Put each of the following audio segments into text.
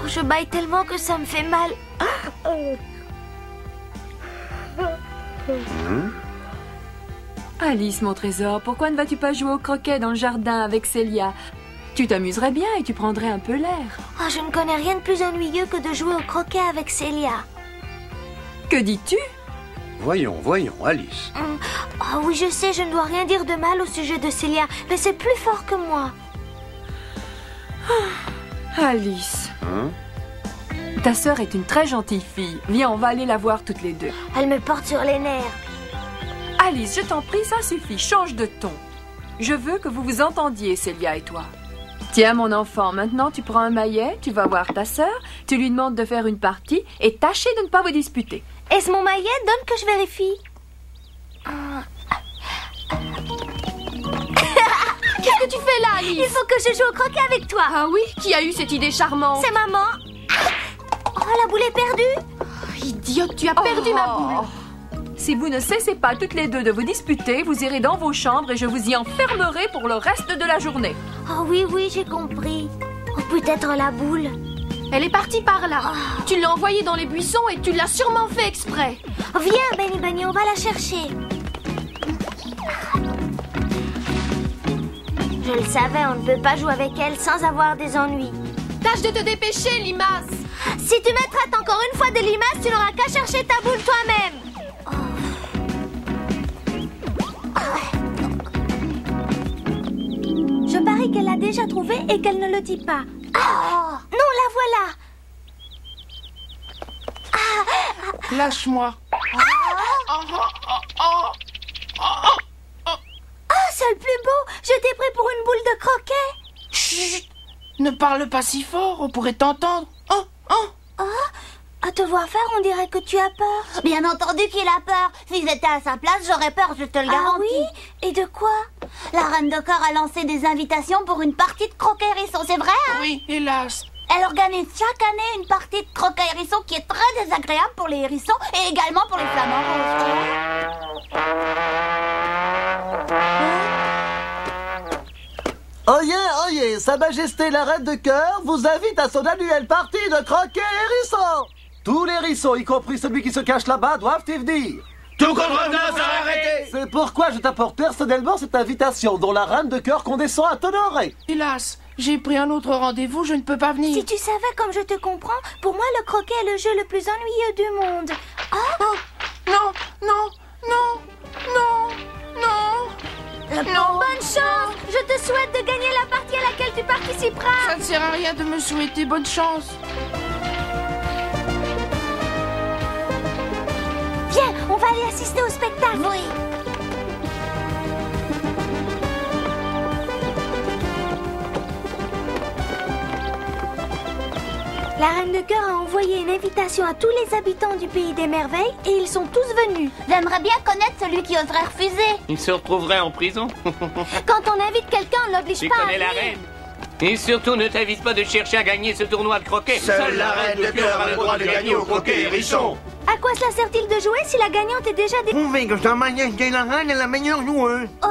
je baille tellement que ça me fait mal. Alice, mon trésor, pourquoi ne vas-tu pas jouer au croquet dans le jardin avec Célia? Tu t'amuserais bien et tu prendrais un peu l'air. Oh, je ne connais rien de plus ennuyeux que de jouer au croquet avec Célia. Que dis-tu? Voyons, Alice. Oh oui, je sais, je ne dois rien dire de mal au sujet de Célia, mais c'est plus fort que moi. Alice, ta sœur est une très gentille fille. Viens, on va aller la voir toutes les deux. Elle me porte sur les nerfs. Alice, je t'en prie, ça suffit, change de ton. Je veux que vous vous entendiez, Célia et toi. Tiens, mon enfant, maintenant tu prends un maillet, tu vas voir ta sœur, tu lui demandes de faire une partie et tâchez de ne pas vous disputer. Est-ce mon maillet? Donne que je vérifie. Qu'est-ce que tu fais là, Alice? Il faut que je joue au croquet avec toi. Ah oui? Qui a eu cette idée charmante? C'est maman. Oh, la boule est perdue. Oh, idiote, tu as perdu ma boule. Si vous ne cessez pas toutes les deux de vous disputer, vous irez dans vos chambres et je vous y enfermerai pour le reste de la journée. Oh oui, j'ai compris. Oh, peut-être la boule. Elle est partie par là. Tu l'as envoyée dans les buissons et tu l'as sûrement fait exprès. Viens, Benny, on va la chercher. Je le savais, on ne peut pas jouer avec elle sans avoir des ennuis. Tâche de te dépêcher, Limace. Si tu me traites encore une fois de limace, tu n'auras qu'à chercher ta boule toi-même. Je parie qu'elle l'a déjà trouvé et qu'elle ne le dit pas. Non, la voilà. Lâche-moi. C'est le plus beau. Je t'ai pris pour une boule de croquet. Chut. Ne parle pas si fort, on pourrait t'entendre. À te voir faire, on dirait que tu as peur. Bien entendu qu'il a peur. Si j'étais à sa place, j'aurais peur, je te le garantis. Ah oui? Et de quoi? La reine de cœur a lancé des invitations pour une partie de croquet-hérisson, c'est vrai, hein? Oui, hélas. Elle organise chaque année une partie de croquet-hérisson qui est très désagréable pour les hérissons et également pour les flamants roses. Oyez, Sa Majesté la Reine de Cœur vous invite à son annuelle partie de croquet hérisson. Tous les hérissons, y compris celui qui se cache là-bas, doivent y venir. Tout contrevenant sera arrêté. C'est pourquoi je t'apporte personnellement cette invitation dont la Reine de Cœur condescend à t'honorer. Hélas, j'ai pris un autre rendez-vous, je ne peux pas venir. Si tu savais comme je te comprends, pour moi le croquet est le jeu le plus ennuyeux du monde. Non. Bonne chance. Je te souhaite de gagner la partie à laquelle tu participeras. Ça ne sert à rien de me souhaiter bonne chance. Viens, on va aller assister au spectacle. Oui. La Reine de Cœur a envoyé une invitation à tous les habitants du Pays des Merveilles et ils sont tous venus. J'aimerais bien connaître celui qui oserait refuser. Il se retrouverait en prison. Quand on invite quelqu'un, on l'oblige Tu pas à connais la venir. reine. Et surtout, ne t'avise pas de chercher à gagner ce tournoi de croquet. Seule la Reine de Cœur a le droit de gagner au croquet hérisson. À quoi cela sert-il de jouer si la gagnante est déjà dé... Prouvez que Sa Majesté la Reine est la meilleure joueuse. Oh,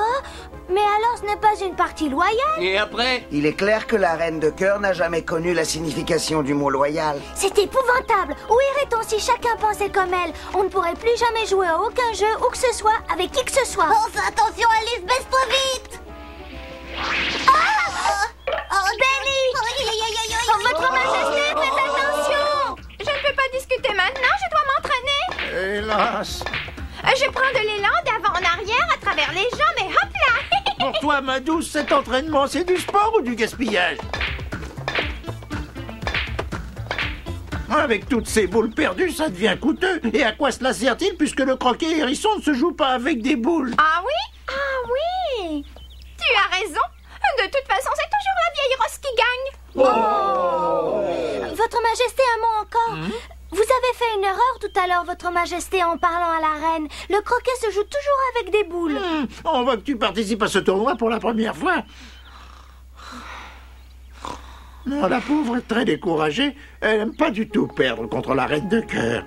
mais alors ce n'est pas une partie loyale. Et après? Il est clair que la Reine de Cœur n'a jamais connu la signification du mot loyal. C'est épouvantable. Où irait-on si chacun pensait comme elle? On ne pourrait plus jamais jouer à aucun jeu, où que ce soit, avec qui que ce soit. Oh, attention Alice, baisse-toi vite. Benny. Votre Majesté, faites attention. Je ne peux pas discuter maintenant, je dois m'entraîner. Hélas. Je prends de l'élan d'avant en arrière à travers les jambes et hop là. Pour toi, ma douce, cet entraînement, c'est du sport ou du gaspillage? Avec toutes ces boules perdues, ça devient coûteux. Et à quoi cela sert-il puisque le croquet hérisson ne se joue pas avec des boules? Ah oui. Tu as raison. De toute façon, c'est toujours la vieille rosse qui gagne. Votre Majesté, un mot encore. Vous avez fait une erreur tout à l'heure, Votre Majesté, en parlant à la reine. Le croquet se joue toujours avec des boules. On voit que tu participes à ce tournoi pour la première fois. Non, la pauvre est très découragée. Elle n'aime pas du tout perdre contre la Reine de Cœur.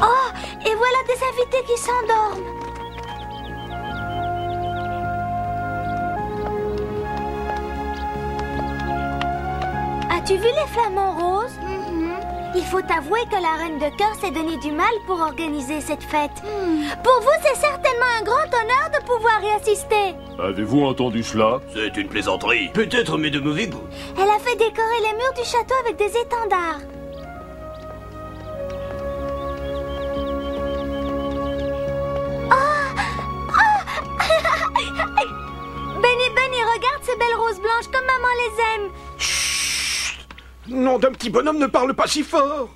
Oh, et voilà des invités qui s'endorment. As-tu vu les flamants roses? Il faut avouer que la reine de cœur s'est donné du mal pour organiser cette fête. Pour vous, c'est certainement un grand honneur de pouvoir y assister. Avez-vous entendu cela? C'est une plaisanterie. Peut-être, mais de mauvais goût. Elle a fait décorer les murs du château avec des étendards. Benny, regarde ces belles roses blanches comme maman les aime. Nom d'un petit bonhomme, ne parle pas si fort.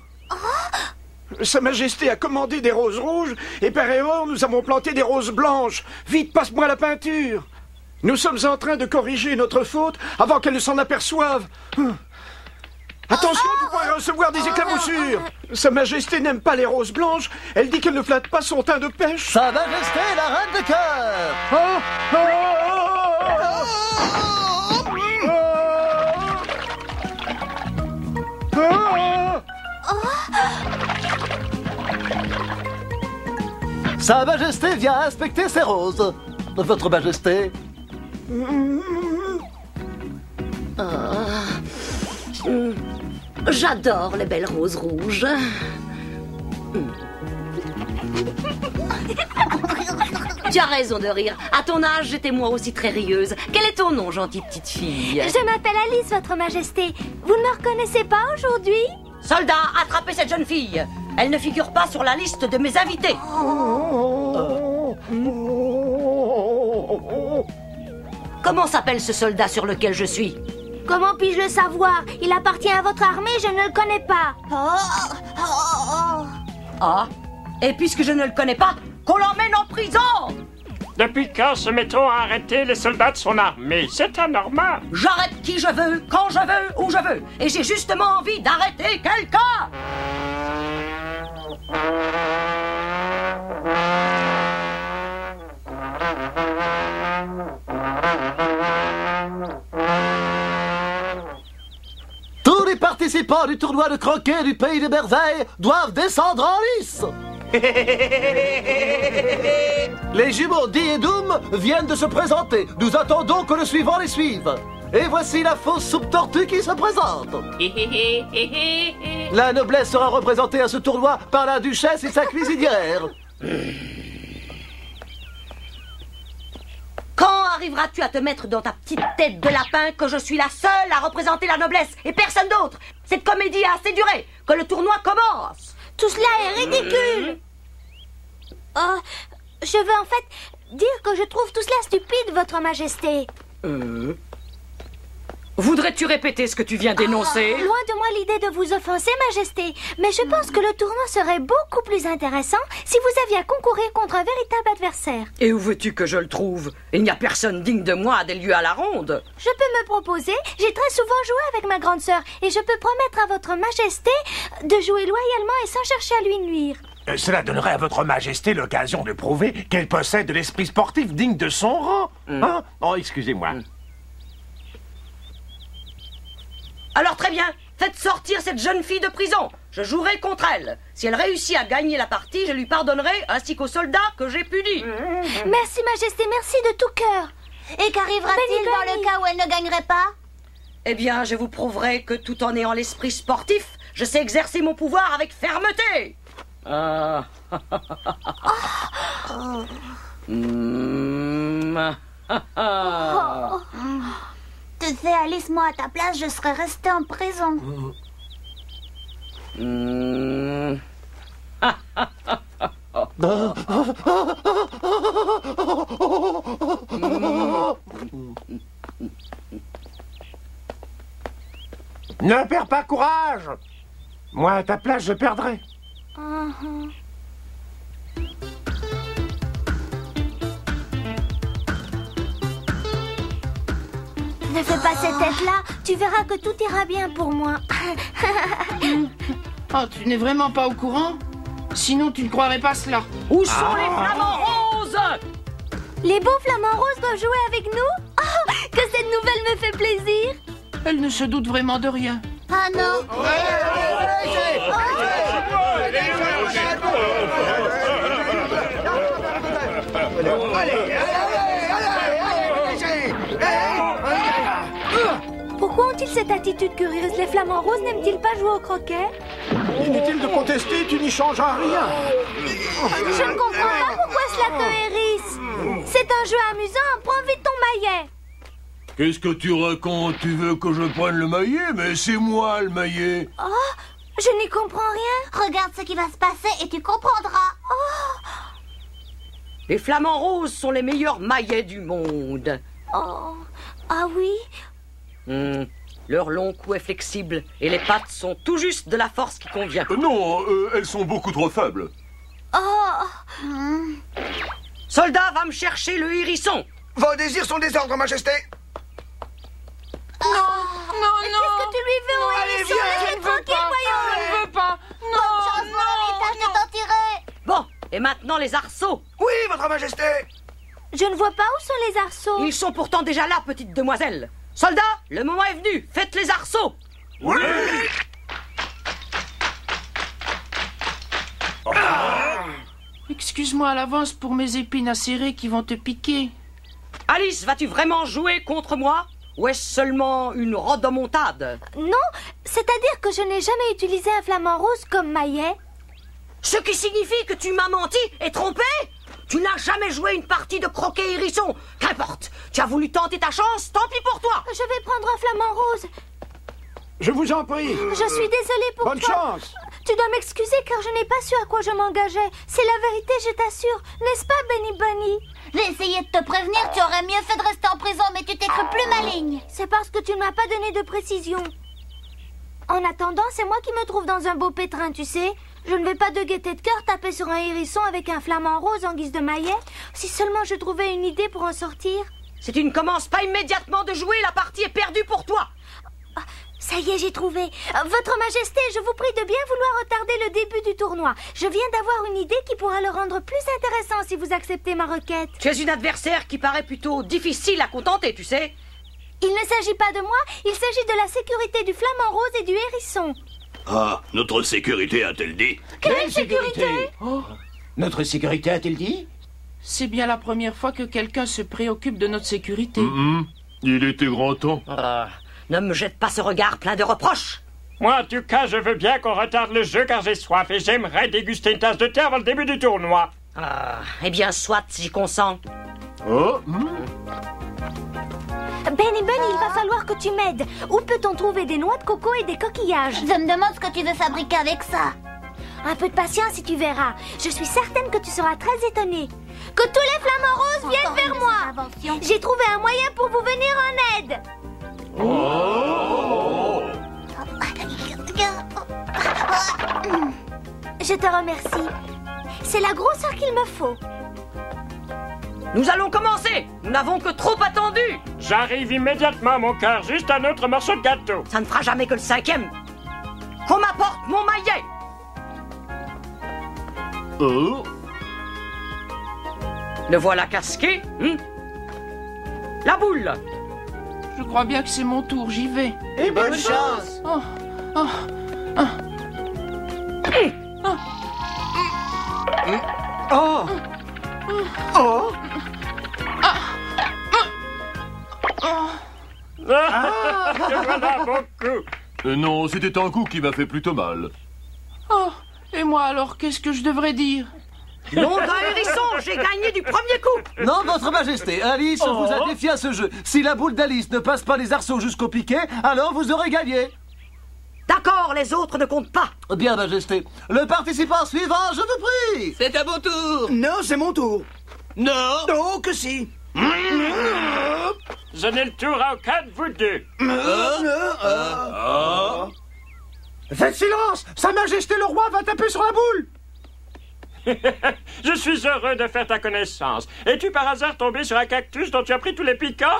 Sa Majesté a commandé des roses rouges et par erreur, nous avons planté des roses blanches. Vite, passe-moi la peinture. Nous sommes en train de corriger notre faute avant qu'elle ne s'en aperçoive. Attention, tu pourrais recevoir des éclaboussures. Sa Majesté n'aime pas les roses blanches. Elle dit qu'elle ne flatte pas son teint de pêche. Sa Majesté, la reine de cœur. Sa Majesté vient inspecter ses roses. Votre Majesté. J'adore les belles roses rouges. Tu as raison de rire. À ton âge, j'étais moi aussi très rieuse. Quel est ton nom, gentille petite fille? Je m'appelle Alice, votre Majesté. Vous ne me reconnaissez pas aujourd'hui? Soldat, attrapez cette jeune fille. Elle ne figure pas sur la liste de mes invités. Comment s'appelle ce soldat sur lequel je suis? Comment puis-je le savoir? Il appartient à votre armée, je ne le connais pas. Ah, et puisque je ne le connais pas, qu'on l'emmène en prison! Depuis quand se met-on à arrêter les soldats de son armée? C'est anormal. J'arrête qui je veux, quand je veux, où je veux. Et j'ai justement envie d'arrêter quelqu'un! Tous les participants du tournoi de croquet du Pays des Merveilles doivent descendre en lice. Les jumeaux Dee et Doom viennent de se présenter. Nous attendons que le suivant les suive. Et voici la fausse soupe tortue qui se présente. La noblesse sera représentée à ce tournoi par la duchesse et sa cuisinière. Quand arriveras-tu à te mettre dans ta petite tête de lapin que je suis la seule à représenter la noblesse et personne d'autre? Cette comédie a assez duré. Que le tournoi commence. Tout cela est ridicule. Je veux en fait dire que je trouve tout cela stupide, votre Majesté. Voudrais-tu répéter ce que tu viens d'énoncer? Loin de moi l'idée de vous offenser, Majesté. Mais je pense que le tournoi serait beaucoup plus intéressant si vous aviez à concourir contre un véritable adversaire. Et où veux-tu que je le trouve? Il n'y a personne digne de moi à des lieux à la ronde. Je peux me proposer. J'ai très souvent joué avec ma grande sœur et je peux promettre à votre Majesté de jouer loyalement et sans chercher à lui nuire. Cela donnerait à votre Majesté l'occasion de prouver qu'elle possède de l'esprit sportif digne de son rang. Hein? Oh, excusez-moi. Alors très bien, faites sortir cette jeune fille de prison. Je jouerai contre elle. Si elle réussit à gagner la partie, je lui pardonnerai, ainsi qu'aux soldats que j'ai punis. Merci, Majesté, merci de tout cœur. Et qu'arrivera-t-il dans le cas où elle ne gagnerait pas? Eh bien, je vous prouverai que tout en ayant l'esprit sportif, je sais exercer mon pouvoir avec fermeté. Tu sais, Alice, moi à ta place, je serais restée en prison. Ne perds pas courage. Moi, à ta place, je perdrais. Ne fais pas cette tête-là. Tu verras que tout ira bien pour moi. Oh, tu n'es vraiment pas au courant? Sinon, tu ne croirais pas cela. Où sont les flamants roses? Les beaux flamants roses doivent jouer avec nous? Oh, que cette nouvelle me fait plaisir. Elle ne se doute vraiment de rien. Ah non. Pourquoi ont-ils a-t-il cette attitude curieuse? Les flamants roses n'aiment-ils pas jouer au croquet? Inutile de contester, tu n'y changeras rien. Je ne comprends pas pourquoi cela te hérisse. C'est un jeu amusant, prends vite ton maillet. Qu'est-ce que tu racontes? Tu veux que je prenne le maillet? Mais c'est moi le maillet. Oh, je n'y comprends rien. Regarde ce qui va se passer et tu comprendras. Oh, Les flamants roses sont les meilleurs maillets du monde. oh, ah oui? Leur long cou est flexible et les pattes sont tout juste de la force qui convient. Non, elles sont beaucoup trop faibles. Oh. Soldat, va me chercher le hérisson. Vos désirs sont des ordres, Majesté. Non, non, non. Qu'est-ce que tu lui veux au hérisson? Laisse-le tranquille, voyons. Je ne veux pas. Bonne chance, Molly, tâche de t'en tirer. Bon, et maintenant les arceaux. Oui, Votre Majesté. Je ne vois pas où sont les arceaux. Ils sont pourtant déjà là, petite demoiselle. Soldat, le moment est venu. Faites les arceaux. Oui. Excuse-moi à l'avance pour mes épines acérées qui vont te piquer. Alice, vas-tu vraiment jouer contre moi? Ou est-ce seulement une rodomontade? Non, c'est-à-dire que je n'ai jamais utilisé un flamant rose comme maillet. Ce qui signifie que tu m'as menti et trompé? Tu n'as jamais joué une partie de croquet hérisson. Qu'importe, tu as voulu tenter ta chance, tant pis pour toi. Je vais prendre un flamant rose. Je vous en prie. Je suis désolée pour Bonne toi. chance. Tu dois m'excuser car je n'ai pas su à quoi je m'engageais. C'est la vérité, je t'assure. N'est-ce pas, Benny Bunny? J'ai essayé de te prévenir, tu aurais mieux fait de rester en prison, mais tu t'es cru plus maligne. C'est parce que tu ne m'as pas donné de précision. En attendant, c'est moi qui me trouve dans un beau pétrin, tu sais. Je ne vais pas de gaieté de cœur taper sur un hérisson avec un flamant rose en guise de maillet. Si seulement je trouvais une idée pour en sortir. Si tu ne commences pas immédiatement de jouer, la partie est perdue pour toi. Ah, ça y est, j'ai trouvé. Votre Majesté, je vous prie de bien vouloir retarder le début du tournoi. Je viens d'avoir une idée qui pourra le rendre plus intéressant si vous acceptez ma requête. Tu es une adversaire qui paraît plutôt difficile à contenter, tu sais. Il ne s'agit pas de moi, il s'agit de la sécurité du flamant rose et du hérisson. Ah, notre sécurité a-t-elle dit? Quelle sécurité? Oh, Notre sécurité a-t-elle dit? c'est bien la première fois que quelqu'un se préoccupe de notre sécurité. Il était grand temps. Ne me jette pas ce regard plein de reproches. Moi, en tout cas, je veux bien qu'on retarde le jeu car j'ai soif et j'aimerais déguster une tasse de thé avant le début du tournoi. Eh bien, soit, j'y consens. Oh. Benny Bunny, il va falloir que tu m'aides. Où peut-on trouver des noix de coco et des coquillages? Je me demande ce que tu veux fabriquer avec ça. Un peu de patience et tu verras. Je suis certaine que tu seras très étonné. Que tous les flamants roses viennent vers moi. J'ai trouvé un moyen pour vous venir en aide. Je te remercie. C'est la grosseur qu'il me faut. Nous allons commencer. Nous n'avons que trop attendu. J'arrive immédiatement, mon cœur. Juste un autre morceau de gâteau. Ça ne fera jamais que le 5e. Qu'on m'apporte mon maillet. Oh. Le voilà casqué. La boule. Je crois bien que c'est mon tour, j'y vais. Et bonne chance. Oh, oh, oh. Oh. Oh. Voilà beaucoup. Non, c'était un coup qui m'a fait plutôt mal. Oh, et moi alors, qu'est-ce que je devrais dire? Nom d'un hérisson, j'ai gagné du premier coup. Non, Votre Majesté, Alice vous a défié à ce jeu. Si la boule d'Alice ne passe pas les arceaux jusqu'au piquet, alors vous aurez gagné. D'accord, les autres ne comptent pas. Bien, Majesté. Le participant suivant, je vous prie. C'est à mon tour. Non, c'est mon tour. Non. Oh, que si. Je n'ai le tour à aucun de vous deux. Faites silence. Sa Majesté le roi va taper sur la boule. Je suis heureux de faire ta connaissance. Es-tu par hasard tombé sur un cactus dont tu as pris tous les piquants?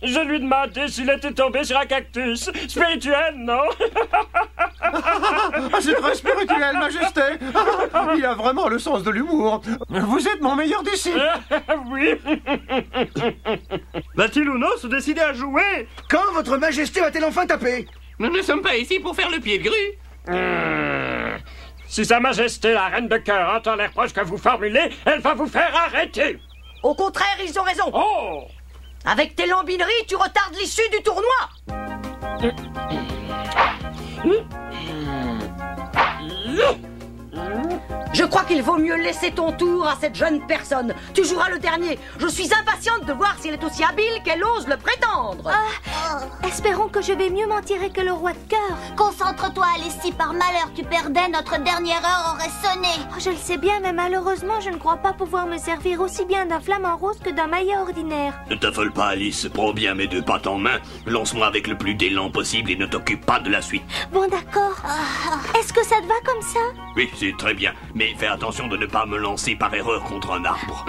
Je lui demandais s'il était tombé sur un cactus. Spirituel, non? C'est très spirituel, Majesté. Il a vraiment le sens de l'humour. Vous êtes mon meilleur disciple. Oui. Va-t-il ou non se décider à jouer? Quand Votre Majesté va-t-elle enfin taper? Nous ne sommes pas ici pour faire le pied de grue. Si Sa Majesté, la Reine de Cœur, entend les reproches que vous formulez, elle va vous faire arrêter. Au contraire, ils ont raison. Oh! Avec tes lambineries, tu retardes l'issue du tournoi. Je crois qu'il vaut mieux laisser ton tour à cette jeune personne. Tu joueras le dernier. Je suis impatiente de voir si elle est aussi habile qu'elle ose le prétendre. Espérons que je vais mieux m'en tirer que le roi de cœur. Concentre-toi, Alice. Si par malheur tu perdais, notre dernière heure aurait sonné. Je le sais bien, mais malheureusement, je ne crois pas pouvoir me servir aussi bien d'un flamant rose que d'un maillet ordinaire. Ne t'affole pas, Alice. Prends bien mes 2 pattes en main. Lance-moi avec le plus d'élan possible et ne t'occupe pas de la suite. Bon, d'accord. Est-ce que ça te va comme ça? Oui, c'est très bien. Mais fais attention de ne pas me lancer par erreur contre un arbre.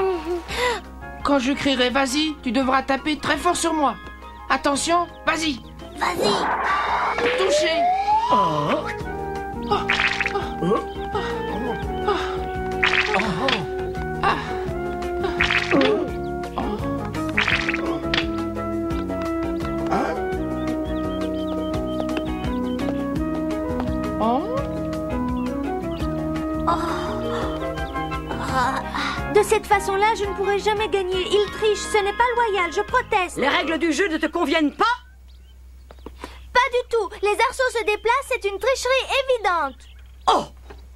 Quand je crierai vas-y, tu devras taper très fort sur moi. Attention, vas-y. Vas-y. Touché. De cette façon-là, je ne pourrai jamais gagner. Il triche, ce n'est pas loyal, je proteste. Les règles du jeu ne te conviennent pas? Pas du tout. Les arceaux se déplacent, c'est une tricherie évidente. Oh,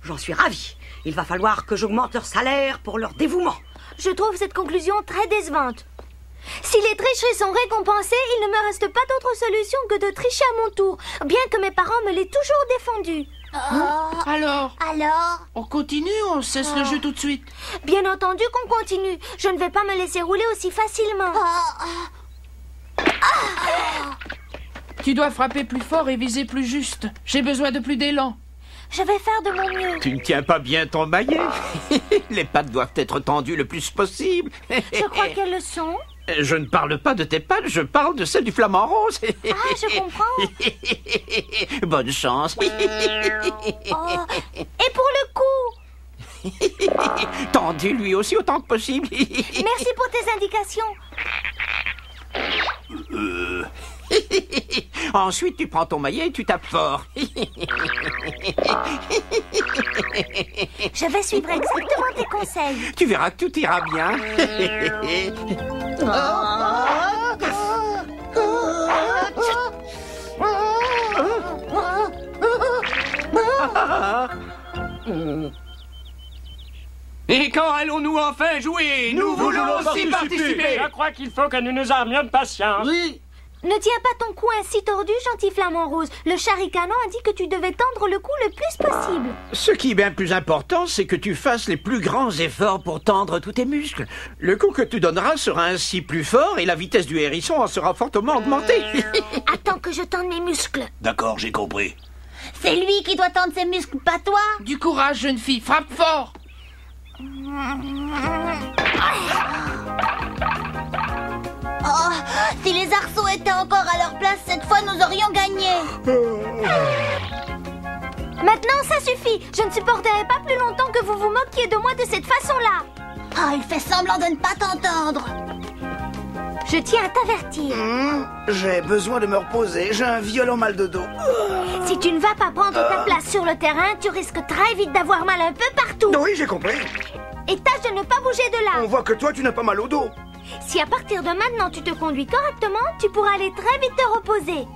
j'en suis ravie. Il va falloir que j'augmente leur salaire pour leur dévouement. Je trouve cette conclusion très décevante. Si les tricheries sont récompensées, il ne me reste pas d'autre solution que de tricher à mon tour, bien que mes parents me l'aient toujours défendu. Alors, on continue ou on cesse le jeu tout de suite? Bien entendu qu'on continue. Je ne vais pas me laisser rouler aussi facilement. Tu dois frapper plus fort et viser plus juste. J'ai besoin de plus d'élan. Je vais faire de mon mieux. Tu ne tiens pas bien ton maillet. Les pattes doivent être tendues le plus possible. Je crois qu'elles le sont. Je ne parle pas de tes pattes, je parle de celles du flamant rose. Je comprends. Bonne chance. Et pour le coup? Tendu lui aussi autant que possible. Merci pour tes indications. Ensuite, tu prends ton maillet et tu tapes fort. Je vais suivre exactement tes conseils. Tu verras que tout ira bien. Et quand allons-nous enfin jouer? Nous voulons aussi participer. Je crois qu'il faut que nous nous armions de patience. Oui. Ne tiens pas ton cou ainsi tordu, gentil flamant rose. Le charicanon a dit que tu devais tendre le cou le plus possible. Ce qui est bien plus important, c'est que tu fasses les plus grands efforts pour tendre tous tes muscles. Le coup que tu donneras sera ainsi plus fort et la vitesse du hérisson en sera fortement augmentée. Attends que je tende mes muscles. D'accord, j'ai compris. C'est lui qui doit tendre ses muscles, pas toi. Du courage, jeune fille, frappe fort. Oh, si les arceaux étaient encore à leur place, cette fois nous aurions gagné. Maintenant, ça suffit. Je ne supporterai pas plus longtemps que vous vous moquiez de moi de cette façon-là. Oh, il fait semblant de ne pas t'entendre. Je tiens à t'avertir. J'ai besoin de me reposer, j'ai un violent mal de dos. Si tu ne vas pas prendre ta place sur le terrain, tu risques très vite d'avoir mal un peu partout. Oui, j'ai compris. Et tâche de ne pas bouger de là. On voit que toi, tu n'as pas mal au dos. Si à partir de maintenant tu te conduis correctement, tu pourras aller très vite te reposer.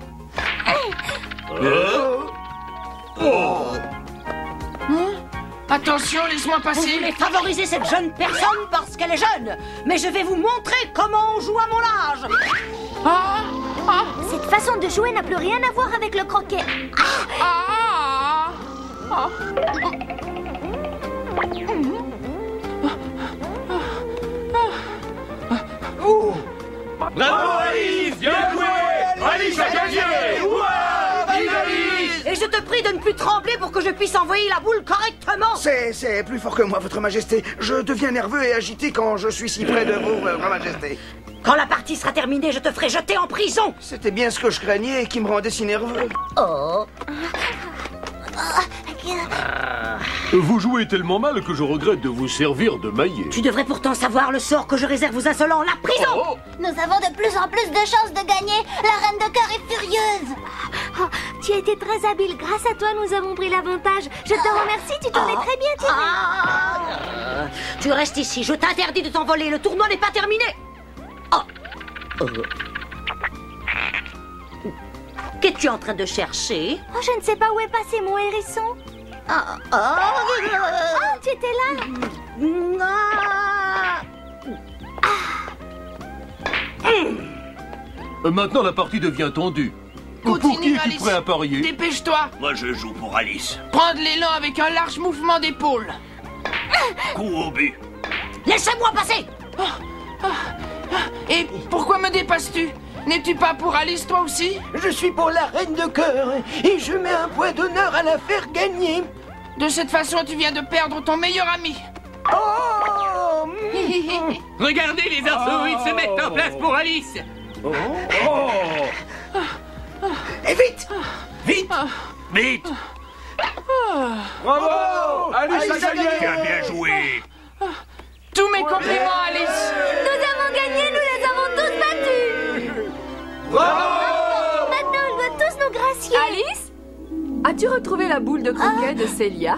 Attention, laisse-moi passer. Vous voulez favoriser cette jeune personne parce qu'elle est jeune. Mais je vais vous montrer comment on joue à mon âge. Cette façon de jouer n'a plus rien à voir avec le croquet. Bravo Alice, bien joué. Alice a gagné. Et je te prie de ne plus trembler pour que je puisse envoyer la boule correctement. C'est plus fort que moi, votre majesté. Je deviens nerveux et agité quand je suis si près de vous, votre majesté. Quand la partie sera terminée, je te ferai jeter en prison. C'était bien ce que je craignais et qui me rendait si nerveux. Vous jouez tellement mal que je regrette de vous servir de maillet. Tu devrais pourtant savoir le sort que je réserve aux insolents, la prison. Nous avons de plus en plus de chances de gagner. La reine de cœur est furieuse. Tu as été très habile. Grâce à toi, nous avons pris l'avantage. Je te remercie, tu t'en es très bien tiré. Tu restes ici, je t'interdis de t'envoler. Le tournoi n'est pas terminé. Qu'es-tu en train de chercher? Oh, je ne sais pas où est passé mon hérisson. Oh, tu étais là? Maintenant, la partie devient tendue. Pour qui Continue, es-tu Alice. prêt à parier? Dépêche-toi. Moi, je joue pour Alice. Prends de l'élan avec un large mouvement d'épaule. Coup au but. Laissez-moi passer! Et pourquoi me dépasses-tu? N'es-tu pas pour Alice, toi aussi? Je suis pour la reine de cœur et je mets un point d'honneur à la faire gagner. De cette façon, tu viens de perdre ton meilleur ami. Oh Regardez les arceaux, ils se mettent en place pour Alice. Et vite! Vite! Vite! Bravo! Alice a gagné! Tu as bien joué! Tous mes compliments, Alice. Nous avons gagné, nous les avons tous battus. Bravo! Maintenant, ils doivent tous nous gracier. Alice, as-tu retrouvé la boule de croquet de Célia?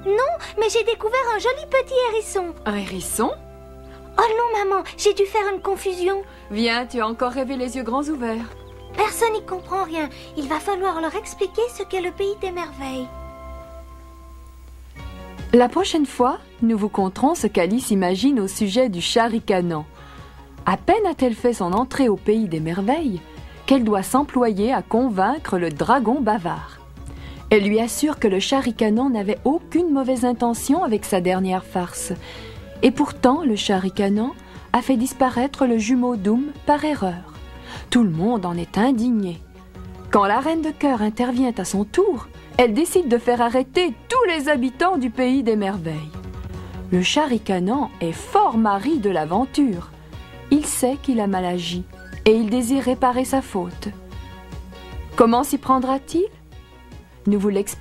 Non, mais j'ai découvert un joli petit hérisson. Un hérisson? Oh non, maman, j'ai dû faire une confusion. Viens, tu as encore rêvé les yeux grands ouverts. Personne n'y comprend rien. Il va falloir leur expliquer ce qu'est le pays des merveilles. La prochaine fois, nous vous conterons ce qu'Alice imagine au sujet du chat ricanant. À peine a-t-elle fait son entrée au pays des merveilles qu'elle doit s'employer à convaincre le dragon bavard. Elle lui assure que le chat ricanant n'avait aucune mauvaise intention avec sa dernière farce. Et pourtant, le chat ricanant a fait disparaître le jumeau Doom par erreur. Tout le monde en est indigné. Quand la reine de cœur intervient à son tour, elle décide de faire arrêter tous les habitants du pays des merveilles. Le chat ricanant est fort mari de l'aventure. Il sait qu'il a mal agi et il désire réparer sa faute. Comment s'y prendra-t-il? Nous vous l'expliquons.